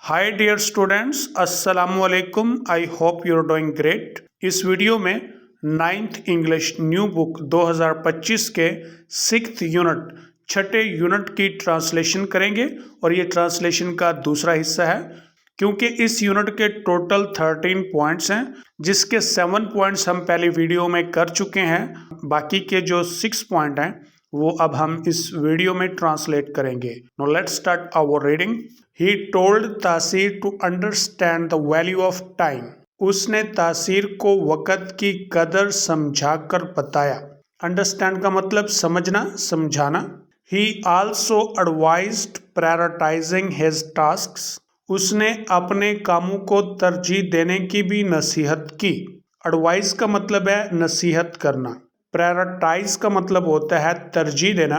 Hi dear students, अस्सलाम वालेकुम। I hope you are doing great. इस वीडियो में नाइन्थ इंग्लिश न्यू बुक 2025 के सिक्स्थ यूनिट छठे यूनिट की ट्रांसलेशन करेंगे और ये ट्रांसलेशन का दूसरा हिस्सा है क्योंकि इस यूनिट के टोटल 13 पॉइंट्स हैं जिसके 7 पॉइंट्स हम पहले वीडियो में कर चुके हैं। बाकी के जो 6 पॉइंट हैं वो अब हम इस वीडियो में ट्रांसलेट करेंगे। Now let's start our reading. He told Taseer to understand the value of time. उसने तासीर को वक़्त की कदर समझाकर बताया। अंडरस्टैंड का मतलब समझना, समझाना। ही also advised prioritising his tasks. उसने अपने कामों को तरजीह देने की भी नसीहत की। एडवाइस का मतलब है नसीहत करना। प्रायोरिटाइज का मतलब होता है तरजीह देना।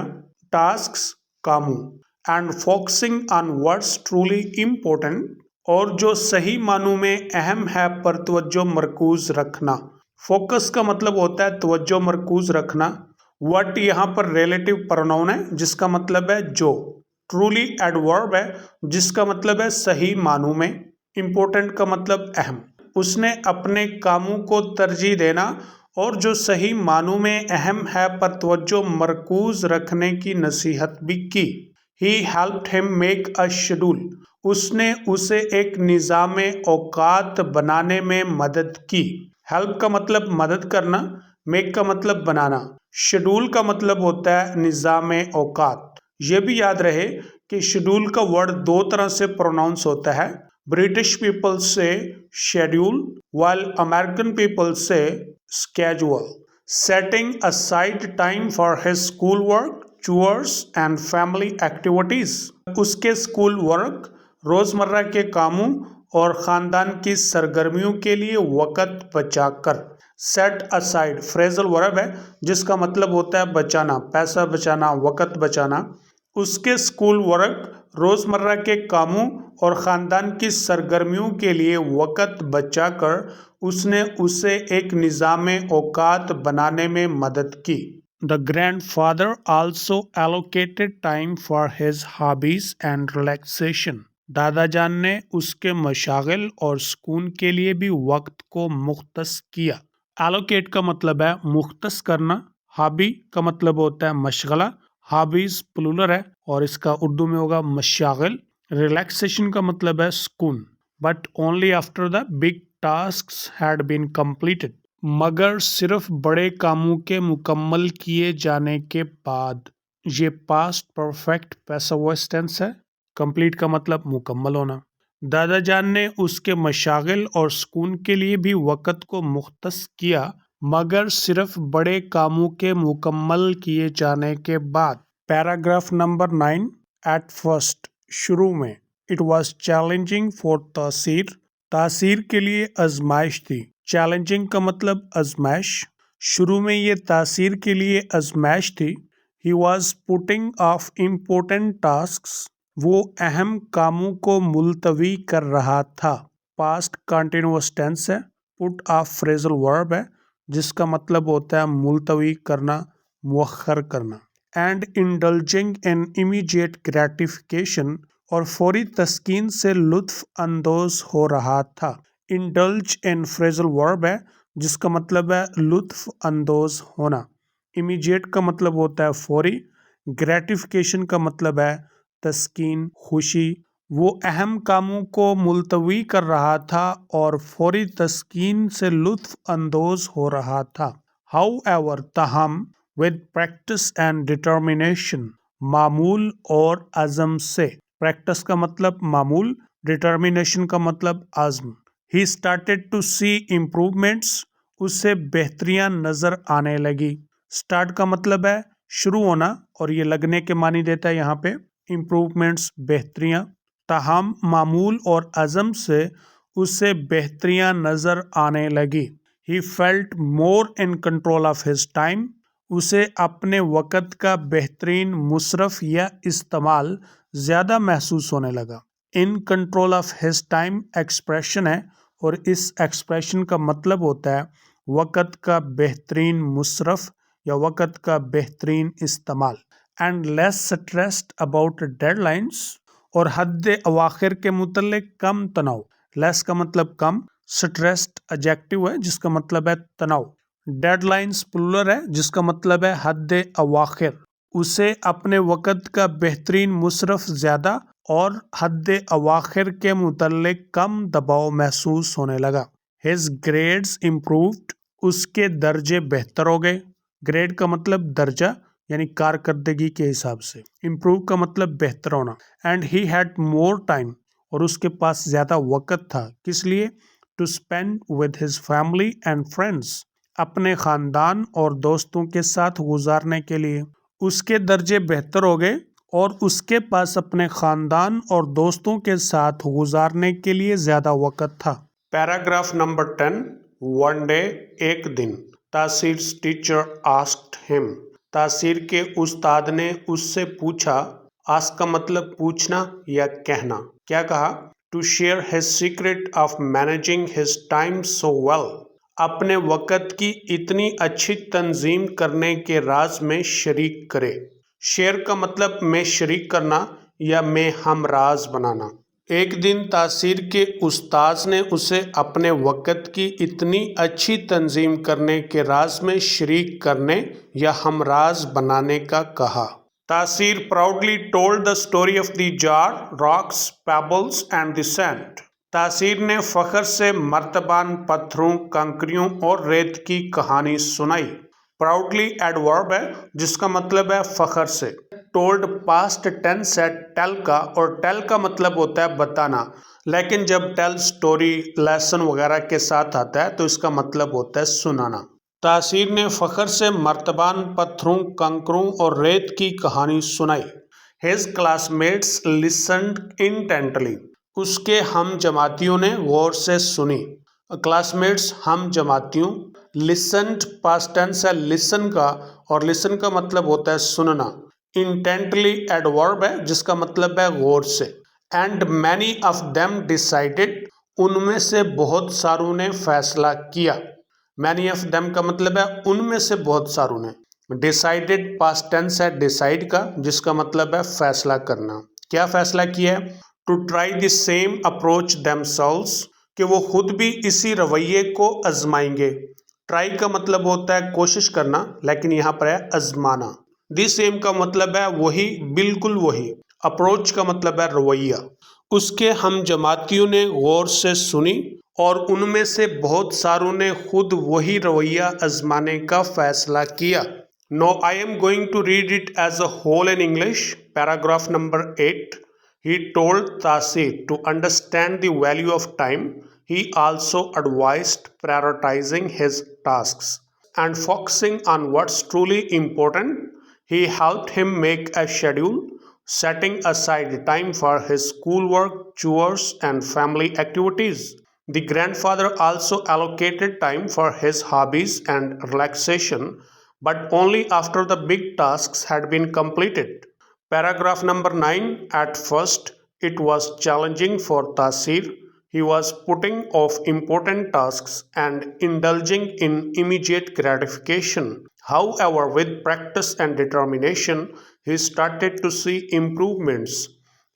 टास्क्स कामों। And focusing on what's truly important, और जो सही मानों में अहम है पर तवज्जो मरकूज रखना। फोकस का मतलब होता है तवज्जो मरकूज रखना। व्हाट यहाँ पर रिलेटिव प्रोनाउन है जिसका मतलब है जो। ट्रूली एडवर्ब है जिसका मतलब है सही मानों में। इम्पोर्टेंट का मतलब अहम। उसने अपने कामों को तरजीह देना और जो सही मानों में अहम है पर तवज्जो मरकूज रखने की नसीहत भी की। He helped him make a schedule. उसने उसे एक निज़ाम औकात बनाने में मदद की। हेल्प का मतलब मदद करना, मेक का मतलब बनाना, शेड्यूल का मतलब होता है निज़ाम औकात। ये भी याद रहे कि शेड्यूल का वर्ड दो तरह से प्रोनाउंस होता है। ब्रिटिश पीपल से शेड्यूल while अमेरिकन पीपल से schedule. Setting aside time for his school work, chores and family activities. उसके स्कूल वर्क, रोजमर्रा के कामों और खानदान की सरगर्मियों के लिए वक़्त बचाकर। सेट असाइड फ्रेजल वर्ब है जिसका मतलब होता है बचाना, पैसा बचाना, वक़्त बचाना। उसके स्कूल वर्क, रोजमर्रा के कामों और खानदान की सरगर्मियों के लिए वक़्त बचाकर उसने उसे एक निज़ाम औकात बनाने में मदद की। The grandfather also allocated time for his hobbies and relaxation. दादा जान ने उसके मशागिल और सुकून के लिए भी वक्त को मुख्तस किया। Allocate का मतलब है मुख्तस करना। हॉबी का मतलब होता है मशगला। हॉबीज प्लूरल है और इसका उर्दू में होगा मशागिल। रिलैक्सेशन का मतलब है सुकून। But only after the big tasks had been completed, मगर सिर्फ बड़े कामों के मुकम्मल किए जाने के बाद। ये past perfect passive voice tense है। कंप्लीट का मतलब मुकम्मल होना। दादा जान ने उसके मशागिल और सुकून के लिए भी वक़्त को मुख्तस किया, मगर सिर्फ बड़े कामों के मुकम्मल किए जाने के बाद। Paragraph number 9। एट फर्स्ट, शुरू में। इट वॉज चैलेंजिंग फॉर तासीर, तासीर के लिए आजमाइश थी। चैलेंजिंग का मतलब आजमाइश। शुरू में ये तासीर के लिए आजमाइश थी। He was putting of important tasks, वो अहम कामों को मुलतवी कर रहा था। पास्ट कंटिन्यूअस टेंस है। पुट ऑफ फ्रेजल वर्ब है जिसका मतलब होता है मुलतवी करना, मुअख्खर करना। And indulging in immediate gratification, और फौरी तस्कीन से लुत्फ अंदोज हो रहा था। इंडल्ज इन फ्रेजल वर्ब है जिसका मतलब है लुत्फ अंदोज होना। इमीडिएट का मतलब होता है फौरी। ग्रेटिफिकेशन का मतलब है तस्कीन, खुशी। वो अहम कामों को मुलतवी कर रहा था और फौरी तस्कीन से लुत्फ अंदोज हो रहा था। हाउएवर, ताहम, विद प्रैक्टिस एंड डिटर्मिनेशन, मामूल और अज़म से। प्रैक्टिस का मतलब मामूल, डिटर्मिनेशन का मतलब आज़म। He started to see improvements, उससे बेहतरियां नजर आने लगी। स्टार्ट का मतलब है शुरू होना और ये लगने के मानी देता है यहाँ पे। इम्प्रूवमेंट्स बेहतरियां। ताहम मामूल और अज़म से उससे बेहतरियां नजर आने लगी। He felt more in control of his time, उसे अपने वक़्त का बेहतरीन मुसरफ या इस्तेमाल ज़्यादा महसूस होने लगा। In control of his time expression है और इस एक्सप्रेशन का मतलब होता है वक़्त का बेहतरीन मुसरफ या वक़्त का बेहतरीन इस्तेमाल। And less stressed about deadlines, اور حد اواخر کے متعلق کم تناؤ. لیس کا مطلب کم. سٹریسڈ ایڈجیکٹو ہے جس کا مطلب ہے تناؤ. ڈیڈ لائنز پلورل ہے جس کا مطلب ہے حد اواخر. اسے اپنے وقت کا بہترین مصرف زیادہ اور حد اواخر کے متعلق کم دباؤ محسوس ہونے لگا. His grades improved. اس کے درجے بہتر ہو گئے. گریڈ کا مطلب درجہ یعنی کارکردگی کے حساب سے. امپروو کا مطلب بہتر ہونا. And he had more time. اور اس کے پاس زیادہ وقت تھا. کس لیے؟ To spend with his family and friends. اپنے خاندان اور دوستوں کے ساتھ گزارنے کے لیے. اس کے درجے بہتر ہو گئے اور اس کے پاس اپنے خاندان اور دوستوں کے ساتھ گزارنے کے لیے زیادہ وقت تھا. Paragraph number 10. ون ڈے ایک دن. تاثیر's ٹیچر آسکڈ ہم. تاثیر کے استاد نے اس سے پوچھا. آسک کا مطلب پوچھنا یا کہنا. کیا کہا؟ To share his secret of managing his time so well. اپنے وقت کی اتنی اچھی تنظیم کرنے کے راز میں شریک کرے. شیئر کا مطلب میں شریک کرنا یا میں ہم راز بنانا. ایک دن تاثیر کے استاذ نے اسے اپنے وقت کی اتنی اچھی تنظیم کرنے کے راز میں شریک کرنے یا ہم راز بنانے کا کہا. تاثیر proudly told the story of the jar, rocks, pebbles and the sand. تاثیر نے فخر سے مرتبان پتھروں، کنکریوں اور ریت کی کہانی سنائی. پراؤڈلی ایڈورب ہے جس کا مطلب ہے فخر سے. ٹولڈ پاسٹ ٹینس ہے ٹیل کا، اور ٹیل کا مطلب ہوتا ہے بتانا، لیکن جب ٹیل سٹوری لیسن وغیرہ کے ساتھ آتا ہے تو اس کا مطلب ہوتا ہے سنانا. تاثیر نے فخر سے مرتبان پتھروں، کنکروں اور ریت کی کہانی سنائی. His classmates listened intently. اس کے ہم جماعتیوں نے غور سے سنی. کلاس میٹس ہم جماعتیوں. لسنڈ پاسٹ ٹینس ہے لسن کا، اور لسن کا مطلب ہوتا ہے سننا. انٹینٹلی ایڈورب ہے جس کا مطلب ہے غور سے. And many of them decided. ان میں سے بہت ساروں نے فیصلہ کیا. مینی آف دیم کا مطلب ہے ان میں سے بہت ساروں نے. ڈیسائیڈڈ پاسٹ ٹینس ہے ڈیسائیڈ کا جس کا مطلب ہے فیصلہ کرنا. کیا فیصلہ کیا ہے؟ To try the same approach themselves. کہ وہ خود بھی اسی رویے کو آزمائیں گے. ٹرائی کا مطلب ہوتا ہے کوشش کرنا، لیکن یہاں پر ہے آزمانا. دی سیم کا مطلب ہے وہی، بالکل وہی. اپروچ کا مطلب ہے رویہ. اس کے ہم جماعتیوں نے غور سے سنی اور ان میں سے بہت ساروں نے خود وہی رویہ آزمانے کا فیصلہ کیا. Now I am going to read it as a whole in English. Paragraph number 8. He told Taseer to understand the value of time. He also advised prioritizing his tasks and focusing on what's truly important. He helped him make a schedule, setting aside time for his schoolwork, chores, and family activities. The grandfather also allocated time for his hobbies and relaxation, but only after the big tasks had been completed. Paragraph number 9. At first, it was challenging for Taseer. He was putting off important tasks and indulging in immediate gratification. However, with practice and determination, he started to see improvements.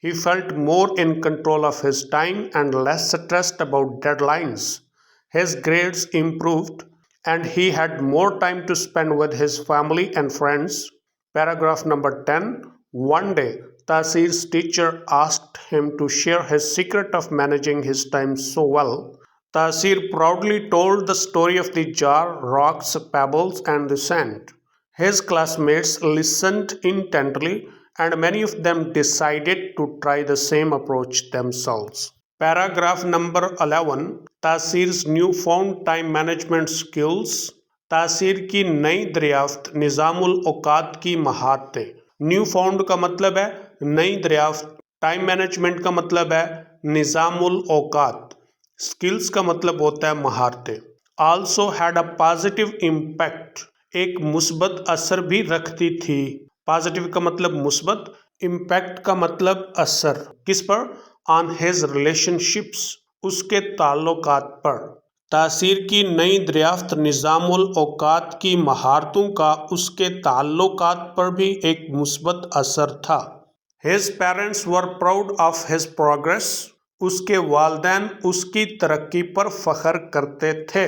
He felt more in control of his time and less stressed about deadlines. His grades improved, and he had more time to spend with his family and friends. Paragraph number 10. One day, Taseer's teacher asked him to share his secret of managing his time so well. Taseer proudly told the story of the jar, rocks, pebbles, and the sand. His classmates listened intently, and many of them decided to try the same approach themselves. Paragraph number 11. Taseer's newfound time management skills. تاثیر کی نئی دریافت نظام الاوقات کی مہارتیں. New found کا مطلب ہے نئی دریافت. ٹائم مینجمنٹ کا مطلب ہے نظام الاوقات. اسکلز کا مطلب ہوتا ہے مہارتیں. Also had a positive impact. ایک مثبت اثر بھی رکھتی تھی. پازیٹیو کا مطلب مثبت، امپیکٹ کا مطلب اثر. کس پر؟ On his relationships. اس کے تعلقات پر. تاثیر کی نئی دریافت نظام الاوقات کی مہارتوں کا اس کے تعلقات پر بھی ایک مثبت اثر تھا. His parents were proud of his progress. उसके वालदैन उसकी तरक्की पर फख्र करते थे।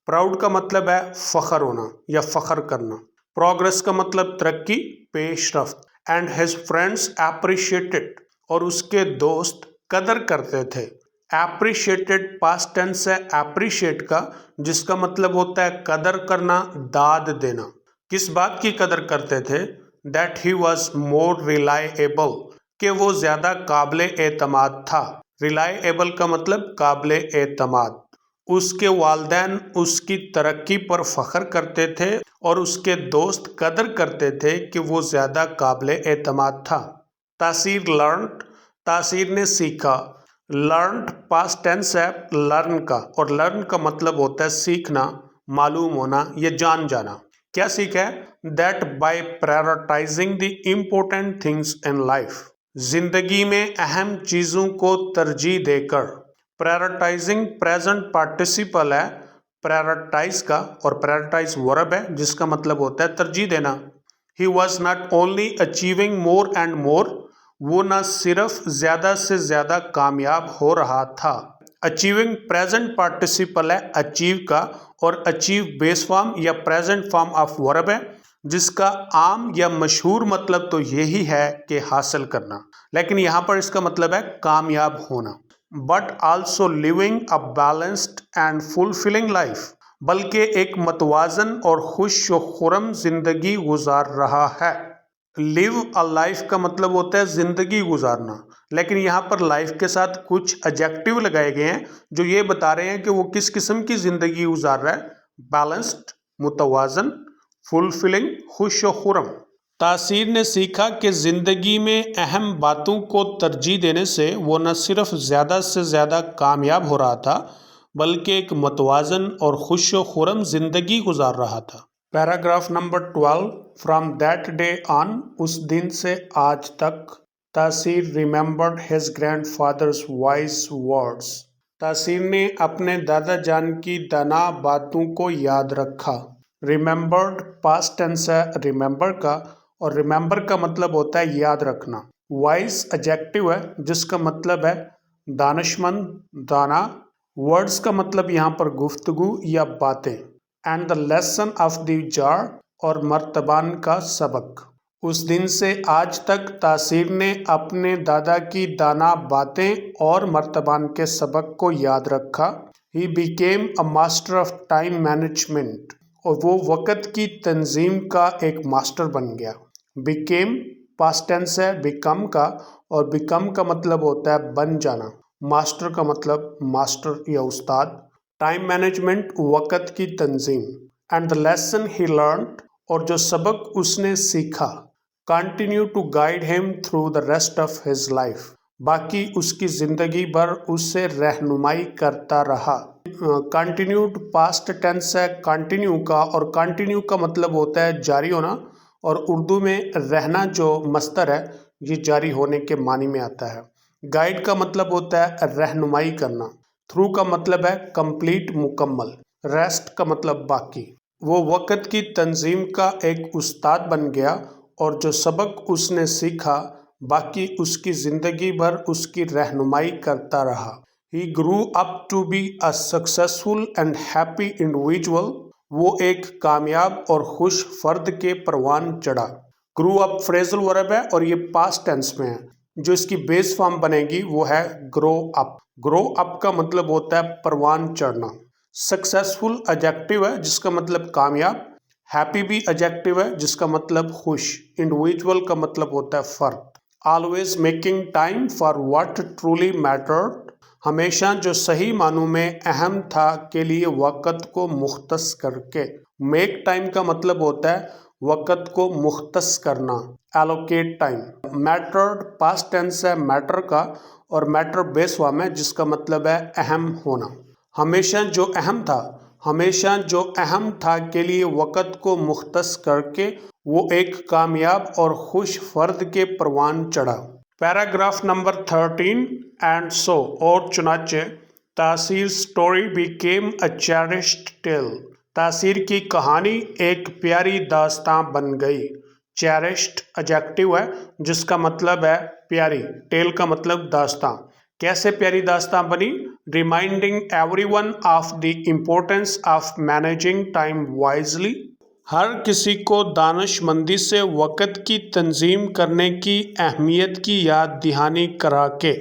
प्राउड का मतलब है फख्र होना या फख्र करना। प्रोग्रेस का मतलब तरक्की, पेशरफ्त। एंड हिज फ्रेंड्स एप्रिशिएटेड, और उसके दोस्त कदर करते थे। एप्रिशिएटेड पास्ट टेंस है एप्रिशिएट का, जिसका मतलब होता है कदर करना, दाद देना। किस बात की कदर करते थे? That he was more reliable, कि वो ज्यादा काबिल एतमाद था। रिलायबल का मतलब काबिल एतमाद। उसके वालिदैन उसकी तरक्की पर फख्र करते थे और उसके दोस्त कदर करते थे कि वो ज्यादा काबिल एतमाद था। तासीर लर्नड, तासीर ने सीखा। लर्नड पास्ट टेंस है लर्न का, और लर्न का मतलब होता है सीखना, मालूम होना या जान जाना। क्या सीखा है? That bye prioritising the important things in life, जिंदगी में अहम चीजों को तरजीह देकर। प्रायोरिटाइजिंग प्रेजेंट पार्टिसिपल है प्रायोरिटाइज का, और प्रायोरिटाइज वर्ब है जिसका मतलब होता है तरजीह देना। He was not only achieving more and more, वो न सिर्फ ज्यादा से ज्यादा कामयाब हो रहा था। अचीविंग प्रेजेंट पार्टिसिपल है अचीव का, और अचीव बेस फॉर्म या प्रेजेंट फॉर्म ऑफ वर्ब है, जिसका आम या मशहूर मतलब तो यही है कि हासिल करना, लेकिन यहाँ पर इसका मतलब है कामयाब होना। But also living a balanced and fulfilling life, बल्कि एक मतवाजन और खुश व खुरम जिंदगी गुजार रहा है। लिव अ लाइफ का मतलब होता है जिंदगी गुजारना, लेकिन यहाँ पर लाइफ के साथ कुछ एडजेक्टिव लगाए गए हैं जो ये बता रहे हैं कि वो किस किस्म की जिंदगी गुजार रहा है। बैलेंस्ड, मुतवाजन, फुलफिलिंग, खुश व खुरम। तासीर ने सीखा कि ज़िंदगी में अहम बातों को तरजीह देने से वो न सिर्फ ज़्यादा से ज़्यादा कामयाब हो रहा था, बल्कि एक मतवाजन और खुश व खुरम ज़िंदगी गुजार रहा था। Paragraph number 12। From that day on, उस दिन से आज तक। तासीर remembered his grandfathers wise words, तासीर ने अपने दादा जान की दाना बातों को याद रखा। रिमेंबर्ड पास्ट टेंस है रिमेंबर का, और रिमेंबर का मतलब होता है याद रखना। वाइज एडजेक्टिव है जिसका मतलब है दानिशमंद, दाना। वर्ड्स का मतलब यहाँ पर गुफ्तगू या बातें। And the lesson of the jar, और मर्तबान का सबक। उस दिन से आज तक तासीर ने अपने दादा की दाना बातें और मर्तबान के सबक को याद रखा। He became a master of time management, और वो वक़्त की तंजीम का एक मास्टर बन गया। बिकेम पास्ट टेंस है बिकम का, और बिकम का मतलब होता है बन जाना। मास्टर का मतलब मास्टर या उस्ताद। टाइम मैनेजमेंट वक़्त की तंजीम। And the lesson he learned, और जो सबक उसने सीखा। Continue to guide him through the rest of his life, बाकी उसकी ज़िंदगी भर उससे रहनुमाई करता रहा। कंटिन्यूड पास्ट टेंस है कंटिन्यू का, और कंटिन्यू का मतलब होता है जारी होना, और उर्दू में रहना जो मस्तर है ये जारी होने के मानी में आता है। गाइड का मतलब होता है रहनुमाई करना। थ्रू का मतलब है कंप्लीट, मुकम्मल। रेस्ट का मतलब बाकी। वो वक़्त की तंजीम का एक उस्ताद बन गया, और जो सबक उसने सीखा बाकी उसकी ज़िंदगी भर उसकी रहनुमाई करता रहा। He grew up to be a successful and happy individual, वो एक कामयाब और खुश फर्द के परवान चढ़ा। ग्रू अप फ्रेजल वर्ब है और ये पास्ट टेंस में है। जो इसकी बेस फॉर्म बनेगी वो है ग्रो अप। ग्रो अप का मतलब होता है परवान चढ़ना। सक्सेसफुल एडजेक्टिव है जिसका मतलब कामयाब। हैप्पी भी एडजेक्टिव है जिसका मतलब खुश। इंडिविजुअल का मतलब होता है फर्द। Always making time for what truly mattered, हमेशा जो सही मानों में अहम था के लिए वक़्त को मुख्तस करके। मेक टाइम का मतलब होता है वक़्त को मुख्तस करना, allocate time. Mattered past tense है मैटर का, और मैटर बेस फॉर्म है जिसका मतलब है अहम होना। हमेशा जो अहम था, हमेशा जो अहम था के लिए वक़्त को मुख्तस करके वो एक कामयाब और खुश फर्द के परवान चढ़ा। Paragraph number 13। एंड सो, और चुनाचे Tasir story became a cherished tale, Tasir की कहानी एक प्यारी दास्तां बन गई। चेरिश्ड एडजेक्टिव है जिसका मतलब है प्यारी, टेल का मतलब दास्तां। कैसे प्यारी दास्तां बनी? Reminding everyone of the importance of managing time wisely. हर किसी को दानिशमंदी से वक़्त की तंजीम करने की अहमियत की याद दहानी करा के।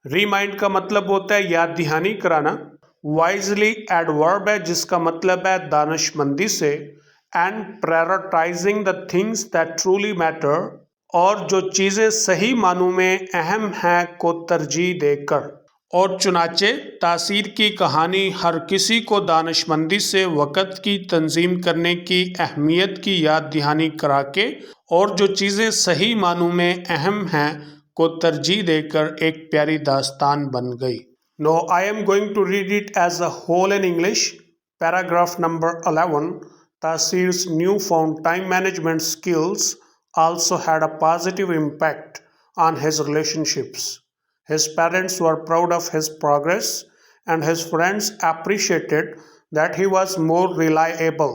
रिमाइंड का मतलब होता है याद दहानी कराना। वाइजली एडवर्ब है जिसका मतलब है दानिशमंदी से। And prioritising the things that truly matter, और जो चीज़ें सही मानों में अहम हैं को तरजीह देकर। और चुनाचे तासीर की कहानी हर किसी को दानिशमंदी से वक़्त की तंजीम करने की अहमियत की याद दहानी करा के और जो चीज़ें सही मानों में अहम हैं को तरजीह देकर एक प्यारी दास्तान बन गई। No I am going to read it as a whole in English. Paragraph number 11। Tasir's newfound time management skills also had a positive impact on his relationships. His parents were proud of his progress, and his friends appreciated that he was more reliable.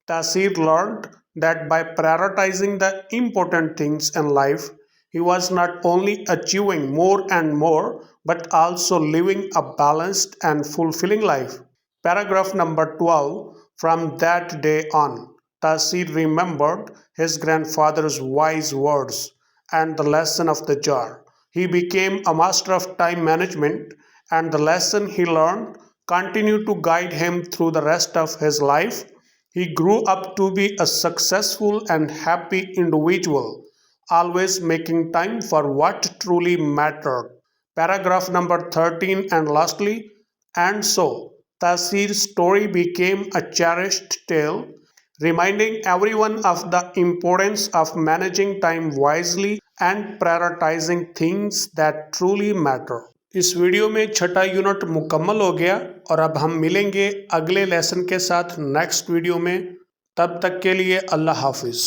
Tasir learned that by prioritizing the important things in life, he was not only achieving more and more, but also living a balanced and fulfilling life. Paragraph number 12. From that day on, Tasir remembered his grandfather's wise words and the lesson of the jar. He became a master of time management, and the lesson he learned continued to guide him through the rest of his life. He grew up to be a successful and happy individual, always making time for what truly mattered. Paragraph number 13 and lastly, and so Tasir's story became a cherished tale, reminding everyone of the importance of managing time wisely and prioritizing things that truly matter. इस video में छठा unit मुकम्मल हो गया और अब हम मिलेंगे अगले लेसन के साथ नेक्स्ट वीडियो में। तब तक के लिए अल्लाह हाफिज़।